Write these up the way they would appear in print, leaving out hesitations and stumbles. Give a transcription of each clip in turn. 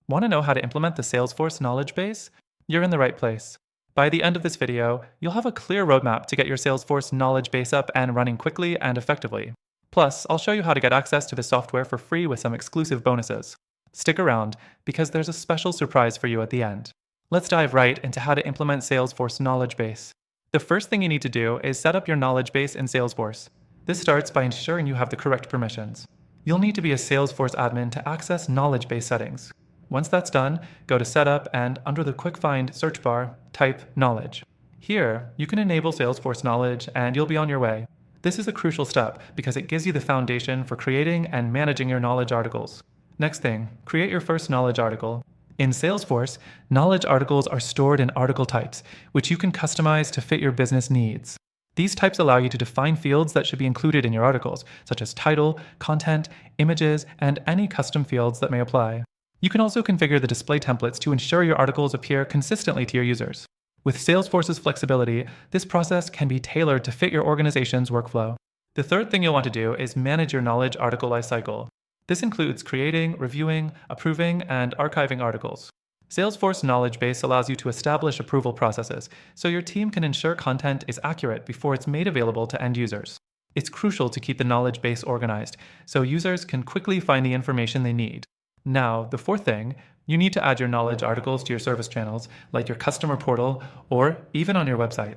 Want to know how to implement the Salesforce knowledge base? You're in the right place. By the end of this video, you'll have a clear roadmap to get your Salesforce knowledge base up and running quickly and effectively. Plus, I'll show you how to get access to the software for free with some exclusive bonuses. Stick around, because there's a special surprise for you at the end. Let's dive right into how to implement Salesforce knowledge base. The first thing you need to do is set up your knowledge base in Salesforce. This starts by ensuring you have the correct permissions. You'll need to be a Salesforce admin to access knowledge base settings. Once that's done, go to Setup and under the Quick Find search bar, type Knowledge. Here, you can enable Salesforce Knowledge and you'll be on your way. This is a crucial step because it gives you the foundation for creating and managing your knowledge articles. Next thing, create your first knowledge article. In Salesforce, knowledge articles are stored in article types, which you can customize to fit your business needs. These types allow you to define fields that should be included in your articles, such as title, content, images, and any custom fields that may apply. You can also configure the display templates to ensure your articles appear consistently to your users. With Salesforce's flexibility, this process can be tailored to fit your organization's workflow. The third thing you'll want to do is manage your knowledge article lifecycle. This includes creating, reviewing, approving, and archiving articles. Salesforce Knowledge Base allows you to establish approval processes, so your team can ensure content is accurate before it's made available to end users. It's crucial to keep the knowledge base organized, so users can quickly find the information they need. Now, the fourth thing, you need to add your knowledge articles to your service channels, like your customer portal, or even on your website.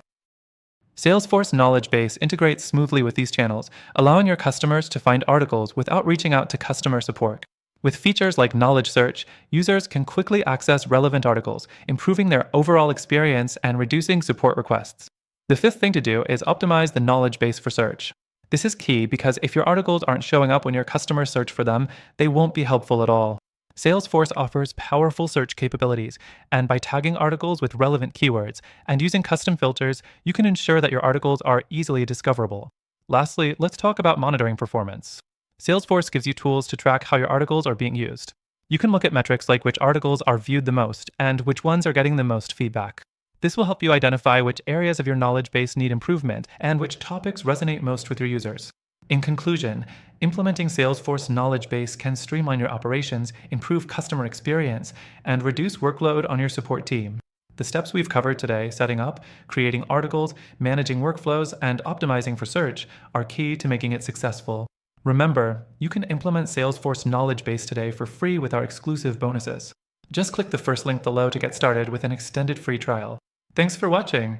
Salesforce Knowledge Base integrates smoothly with these channels, allowing your customers to find articles without reaching out to customer support. With features like Knowledge Search, users can quickly access relevant articles, improving their overall experience and reducing support requests. The fifth thing to do is optimize the knowledge base for search. This is key because if your articles aren't showing up when your customers search for them, they won't be helpful at all. Salesforce offers powerful search capabilities, and by tagging articles with relevant keywords and using custom filters, you can ensure that your articles are easily discoverable. Lastly, let's talk about monitoring performance. Salesforce gives you tools to track how your articles are being used. You can look at metrics like which articles are viewed the most and which ones are getting the most feedback. This will help you identify which areas of your knowledge base need improvement and which topics resonate most with your users. In conclusion, implementing Salesforce Knowledge Base can streamline your operations, improve customer experience, and reduce workload on your support team. The steps we've covered today, setting up, creating articles, managing workflows, and optimizing for search, are key to making it successful. Remember, you can implement Salesforce Knowledge Base today for free with our exclusive bonuses. Just click the first link below to get started with an extended free trial. Thanks for watching!